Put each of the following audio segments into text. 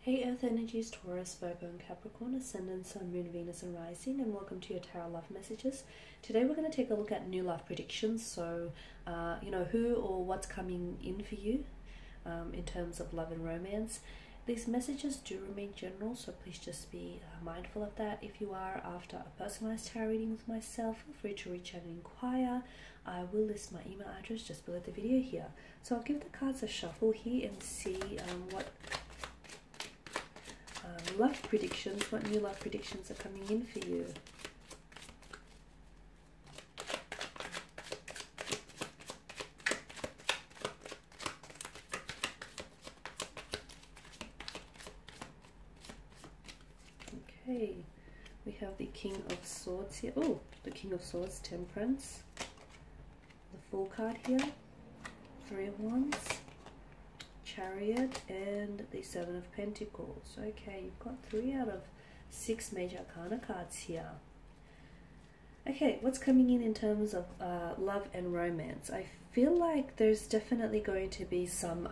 Hey Earth Energies, Taurus, Virgo and Capricorn, Ascendant, Sun, Moon, Venus and Rising, and welcome to your Tarot Love Messages. Today we're going to take a look at new love predictions, so who or what's coming in for you in terms of love and romance. These messages do remain general, so please just be mindful of that. If you are after a personalized tarot reading with myself, feel free to reach out and inquire. I will list my email address just below the video here. So I'll give the cards a shuffle here and see what love predictions, what new love predictions are coming in for you. Okay, we have the King of Swords here. Oh, the King of Swords, Temperance. The Fool card here. Three of Wands. Chariot and the Seven of Pentacles. Okay, you've got 3 out of 6 major arcana cards here. Okay, what's coming in terms of love and romance? I feel like there's definitely going to be some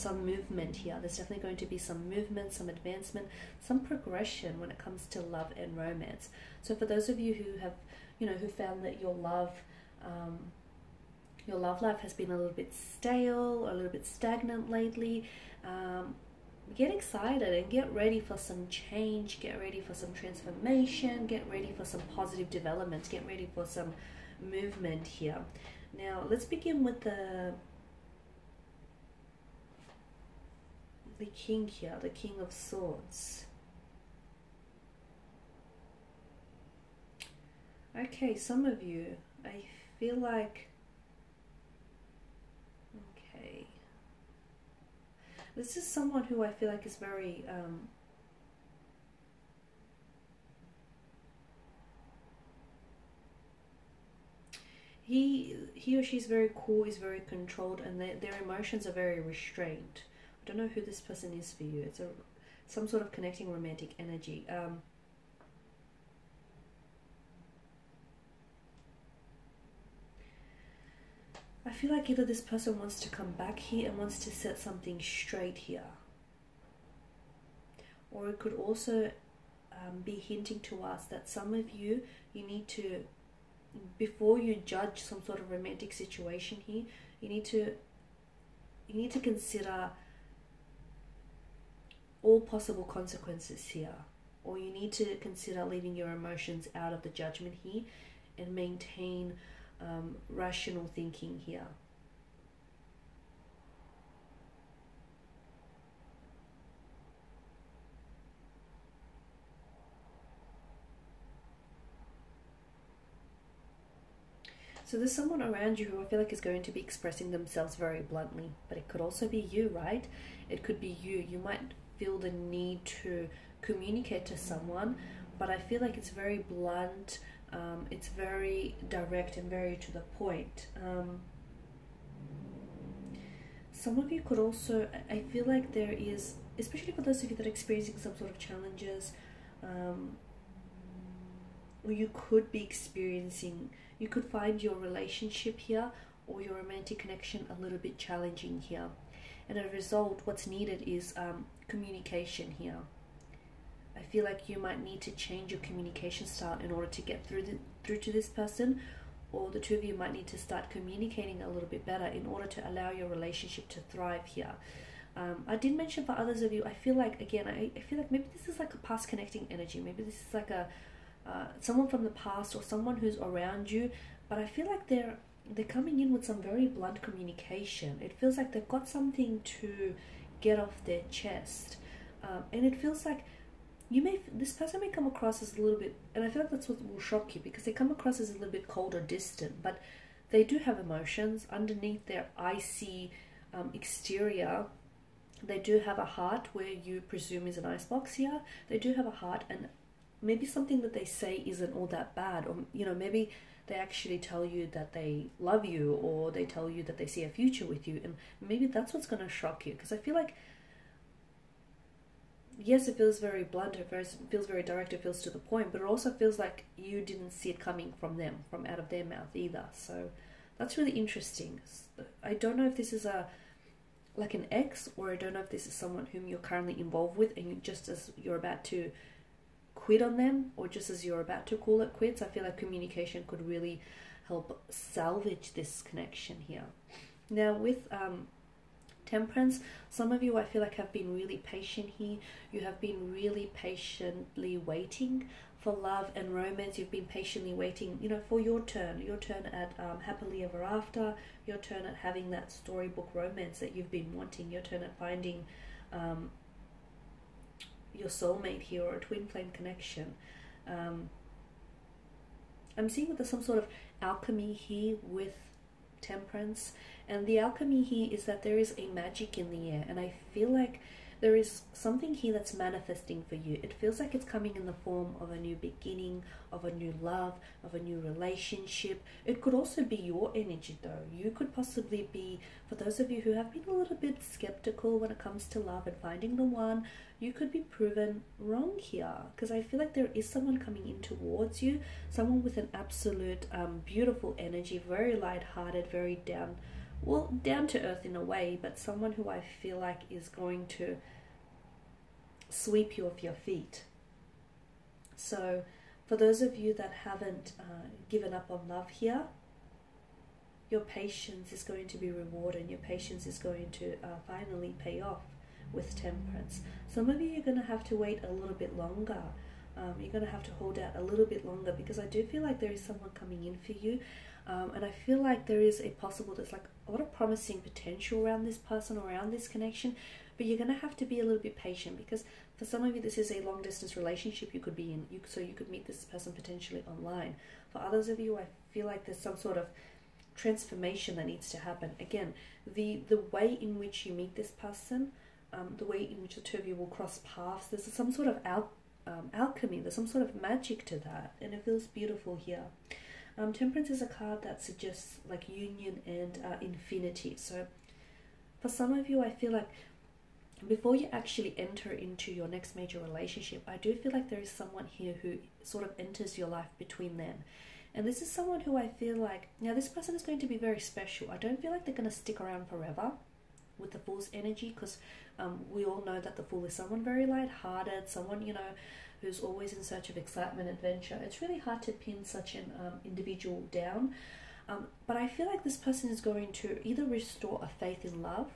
movement here. There's definitely going to be some movement, some advancement, some progression when it comes to love and romance. So for those of you who have, who found that your love life has been a little bit stale or a little bit stagnant lately, get excited and get ready for some change, get ready for some transformation, get ready for some positive developments, get ready for some movement here. Now let's begin with the King here, the King of Swords. Okay, some of you, I feel like, this is someone who I feel like is very he or she's very cool, is very controlled, and their emotions are very restrained. I don't know who this person is for you. It's some sort of connecting romantic energy. I feel like either this person wants to come back here and wants to set something straight here, or it could also be hinting to us that some of you need to, before you judge some sort of romantic situation here, you need to consider all possible consequences here, or you need to consider leaving your emotions out of the judgment here and maintain rational thinking here. So there's someone around you who I feel like is going to be expressing themselves very bluntly, but it could also be you, right? It could be you. You might feel the need to communicate to someone, but I feel like it's very blunt. It's very direct and very to the point. Some of you could also, I feel like there is, especially for those of you that are experiencing some sort of challenges, or you could be experiencing, you could find your relationship here or your romantic connection a little bit challenging here. And as a result, what's needed is communication here. I feel like you might need to change your communication style in order to get through to this person, or the two of you might need to start communicating a little bit better in order to allow your relationship to thrive here. I did mention for others of you, I feel like, again, I feel like maybe this is like a past connecting energy. Maybe this is like a someone from the past or someone who's around you, but I feel like they're coming in with some very blunt communication. It feels like they've got something to get off their chest, and it feels like this person may come across as a little bit, and I feel like that's what will shock you, because they come across as a little bit cold or distant, but they do have emotions underneath their icy exterior. They do have a heart, where you presume is an icebox here. They do have a heart, and maybe something that they say isn't all that bad, or maybe they actually tell you that they love you, or they tell you that they see a future with you, and maybe that's what's going to shock you, because I feel like, yes, it feels very blunt, it feels very direct, it feels to the point, but it also feels like you didn't see it coming from them, from out of their mouth either. So that's really interesting. I don't know if this is a like an ex, or I don't know if this is someone whom you're currently involved with and just as you're about to quit on them, or just as you're about to call it quits. I feel like communication could really help salvage this connection here. Now with Temperance, some of you I feel like have been really patient here. You have been really patiently waiting for love and romance. You've been patiently waiting, you know, for your turn at happily ever after, your turn at having that storybook romance that you've been wanting, your turn at finding your soulmate here, or a twin flame connection. I'm seeing that there's some sort of alchemy here with Temperance, and the alchemy here is that there is a magic in the air, and I feel like there is something here that's manifesting for you. It feels like it's coming in the form of a new beginning, of a new love, of a new relationship. It could also be your energy though. You could possibly be, for those of you who have been a little bit skeptical when it comes to love and finding the one, you could be proven wrong here, because I feel like there is someone coming in towards you, someone with an absolute beautiful energy, very light-hearted, very down to earth in a way, but someone who I feel like is going to sweep you off your feet. So for those of you that haven't given up on love here, your patience is going to be rewarded, and your patience is going to finally pay off with Temperance. Some of you are going to have to wait a little bit longer. You're going to have to hold out a little bit longer, because I do feel like there is someone coming in for you. And I feel like there is there's like a lot of promising potential around this person, around this connection, but you're going to have to be a little bit patient, because for some of you this is a long distance relationship you could be in, so you could meet this person potentially online. For others of you, I feel like there's some sort of transformation that needs to happen. Again, the way in which you meet this person, the way in which the two of you will cross paths, there's some sort of alchemy, there's some sort of magic to that, and it feels beautiful here. Temperance is a card that suggests like union and infinity. So for some of you, I feel like before you actually enter into your next major relationship, I do feel like there is someone here who sort of enters your life between them. And this is someone who I feel like, now this person is going to be very special. I don't feel like they're going to stick around forever with the Fool's energy, because we all know that the Fool is someone very light-hearted, someone, you know, who's always in search of excitement, adventure. It's really hard to pin such an individual down, but I feel like this person is going to either restore a faith in love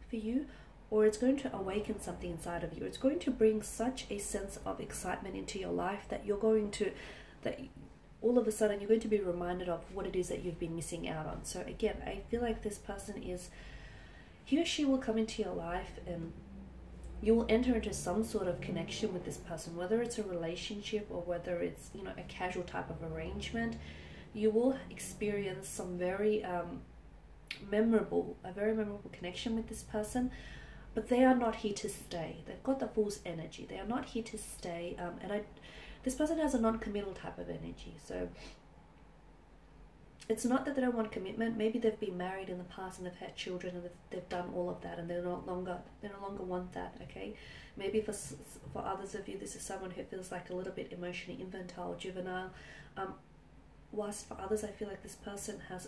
for you, or it's going to awaken something inside of you. It's going to bring such a sense of excitement into your life that you're going to, that all of a sudden you're going to be reminded of what it is that you've been missing out on. So again, I feel like this person is, he or she will come into your life, and you will enter into some sort of connection with this person, whether it's a relationship or whether it's, you know, a casual type of arrangement. You will experience some very memorable connection with this person, but they are not here to stay. They've got the Fool's energy. They are not here to stay, this person has a non-committal type of energy. So it's not that they don't want commitment. Maybe they've been married in the past and they've had children, and they've done all of that, and they no longer want that. Okay, maybe for others of you, this is someone who feels like a little bit emotionally infantile, juvenile. Whilst for others, I feel like this person has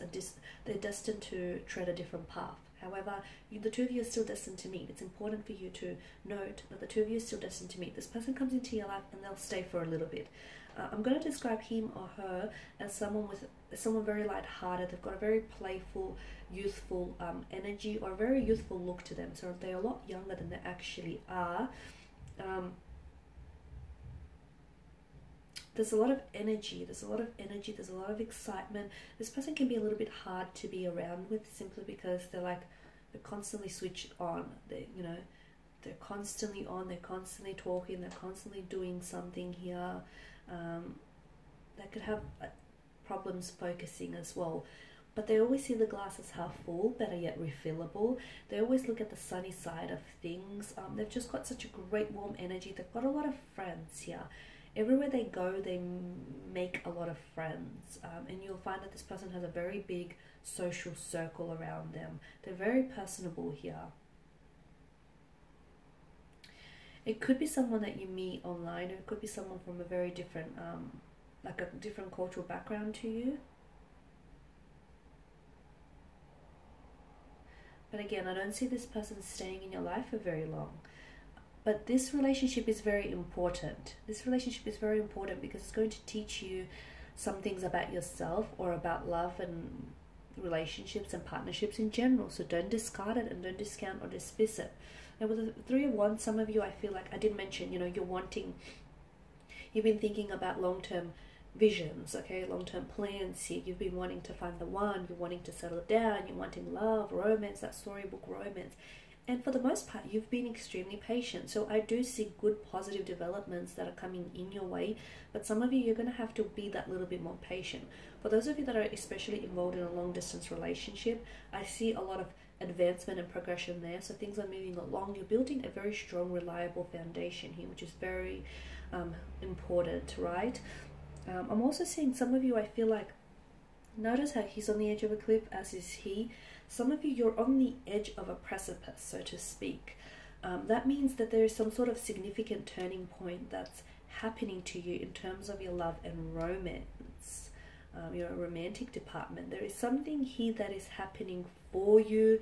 they're destined to tread a different path. However, the two of you are still destined to meet. It's important for you to note that the two of you are still destined to meet. This person comes into your life and they'll stay for a little bit. I'm going to describe him or her as someone very light-hearted. They've got a very playful, youthful energy, or a very youthful look to them. So they're a lot younger than they actually are. There's a lot of energy. There's a lot of excitement. This person can be a little bit hard to be around with, simply because they're constantly switched on. They're constantly on. They're constantly talking. They're constantly doing something here. They could have problems focusing as well, but they always see the glass as half full, better yet refillable. They always look at the sunny side of things. They've just got such a great warm energy. They've got a lot of friends here. Everywhere they go, they make a lot of friends, and you'll find that this person has a very big social circle around them. They're very personable here. It could be someone that you meet online, or it could be someone from a very different, like a different cultural background to you. But again, I don't see this person staying in your life for very long. But this relationship is very important. This relationship is very important because it's going to teach you some things about yourself or about love and relationships and partnerships in general. So don't discard it and don't discount or dismiss it. Now with the Three of Wands, some of you, I feel like I did mention, you know, you've been thinking about long-term visions, okay, long-term plans here. You've been wanting to find the one, you're wanting to settle down, you're wanting love, romance, that storybook romance. And for the most part, you've been extremely patient. So I do see good positive developments that are coming in your way. But some of you, you're going to have to be that little bit more patient. For those of you that are especially involved in a long distance relationship, I see a lot of advancement and progression there. So things are moving along. You're building a very strong, reliable foundation here, which is very important, right? I'm also seeing some of you, I feel like, notice how he's on the edge of a cliff, as is he. Some of you, you're on the edge of a precipice, so to speak. That means that there is some sort of significant turning point that's happening to you in terms of your love and romance, your romantic department. There is something here that is happening for you.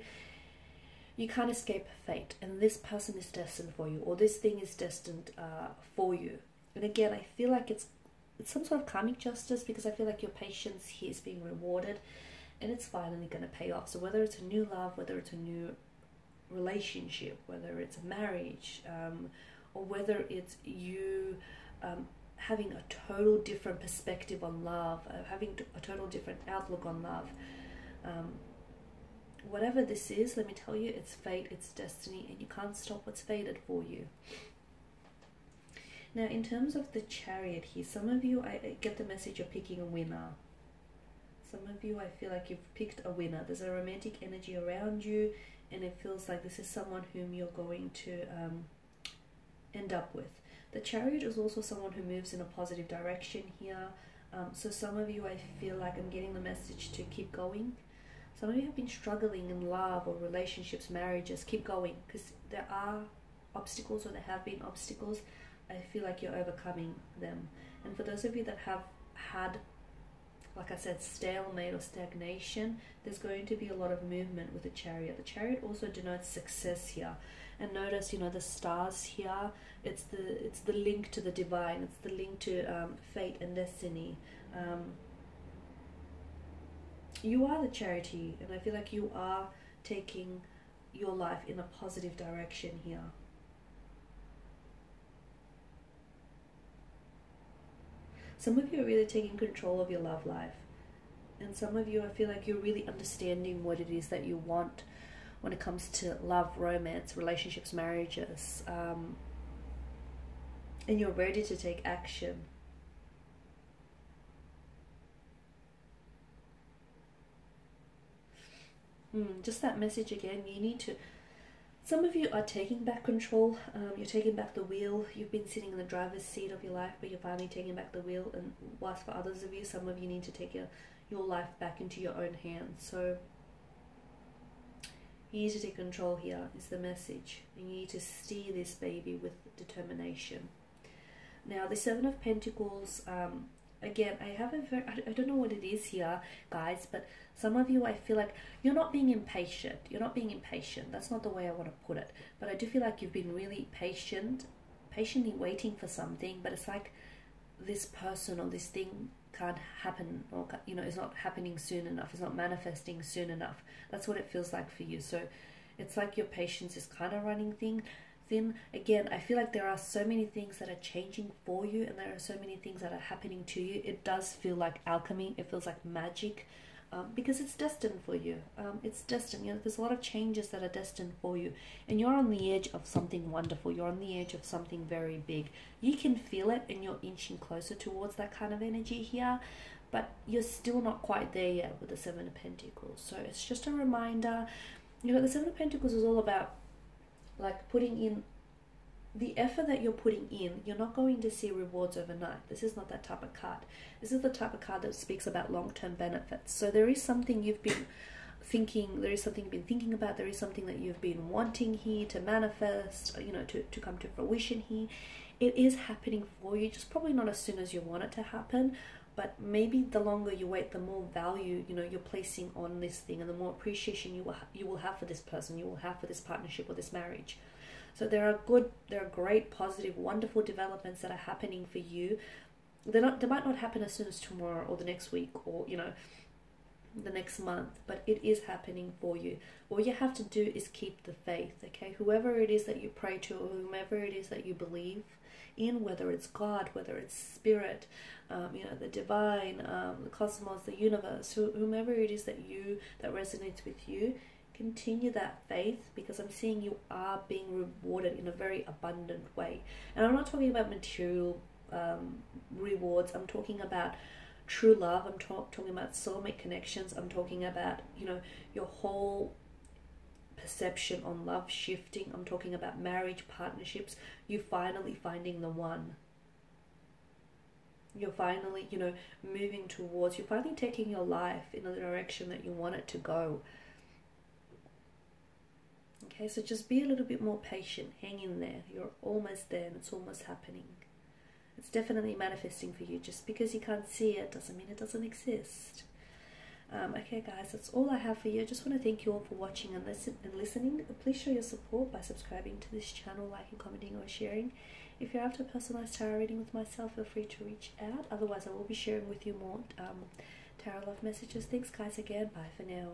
You can't escape fate, and this person is destined for you, or this thing is destined for you. And again, I feel like it's some sort of karmic justice, because I feel like your patience here is being rewarded. And it's finally going to pay off. So whether it's a new love, whether it's a new relationship, whether it's a marriage, or whether it's you having a total different perspective on love, having a total different outlook on love. Whatever this is, let me tell you, it's fate, it's destiny, and you can't stop what's fated for you. Now, in terms of the Chariot here, some of you, I get the message you're picking a winner. Some of you, I feel like you've picked a winner. There's a romantic energy around you, and it feels like this is someone whom you're going to end up with. The Chariot is also someone who moves in a positive direction here. So some of you, I feel like I'm getting the message to keep going. Some of you have been struggling in love or relationships, marriages. Keep going, because there are obstacles, or there have been obstacles. I feel like you're overcoming them. And for those of you that have had, like I said, stalemate or stagnation, there's going to be a lot of movement with the Chariot. The Chariot also denotes success here. And notice, you know, the stars here, it's the link to the divine, it's the link to fate and destiny. You are the Charity, and I feel like you are taking your life in a positive direction here. Some of you are really taking control of your love life. And some of you, I feel like you're really understanding what it is that you want when it comes to love, romance, relationships, marriages. And you're ready to take action. Just that message again, you need to... Some of you are taking back control, you're taking back the wheel. You've been sitting in the driver's seat of your life, but you're finally taking back the wheel. And whilst for others of you, some of you need to take your life back into your own hands. So you need to take control here, is the message. And you need to steer this baby with determination. Now, the Seven of Pentacles, again, I don't know what it is here, guys, but some of you, I feel like you're not being impatient. You're not being impatient. That's not the way I want to put it. But I do feel like you've been really patiently waiting for something, but it's like this person or this thing can't happen, or, you know, it's not happening soon enough. It's not manifesting soon enough. That's what it feels like for you. So it's like your patience is kind of running thin. Again, I feel like there are so many things that are changing for you, and there are so many things that are happening to you. It does feel like alchemy. It feels like magic, because it's destined for you. It's destined. You know, there's a lot of changes that are destined for you, and you're on the edge of something wonderful. You're on the edge of something very big. You can feel it, and you're inching closer towards that kind of energy here, but you're still not quite there yet with the Seven of Pentacles. So it's just a reminder. You know, the Seven of Pentacles is all about, like, putting in the effort that you're putting in. You're not going to see rewards overnight. This is not that type of card. This is the type of card that speaks about long-term benefits. So there is something you've been thinking, there is something you've been thinking about, there is something that you've been wanting here to manifest, you know, to come to fruition here. It is happening for you, just probably not as soon as you want it to happen, but maybe the longer you wait, the more value, you know, you're placing on this thing, and the more appreciation you will have for this person, you will have for this partnership or this marriage. So there are great, positive, wonderful developments that are happening for you. They might not happen as soon as tomorrow or the next week, or, you know, the next month, but it is happening for you. All you have to do is keep the faith, okay? Whoever it is that you pray to, or whomever it is that you believe in, whether it's God, whether it's spirit, you know, the divine, the cosmos, the universe, whomever it is that resonates with you, continue that faith, because I'm seeing you are being rewarded in a very abundant way. And I'm not talking about material rewards. I'm talking about true love. I'm talking about soulmate connections. I'm talking about, you know, your whole perception on love shifting. I'm talking about marriage, partnerships. You finally finding the one. You're finally, you know, moving towards, you're finally taking your life in the direction that you want it to go. Okay, so just be a little bit more patient. Hang in there. You're almost there, and it's almost happening. It's definitely manifesting for you. Just because you can't see it doesn't mean it doesn't exist. Okay, guys, that's all I have for you. I just want to thank you all for watching and listening. Please show your support by subscribing to this channel, liking, commenting, or sharing. If you're after a personalized tarot reading with myself, feel free to reach out. Otherwise, I will be sharing with you more tarot love messages. Thanks, guys, again. Bye for now.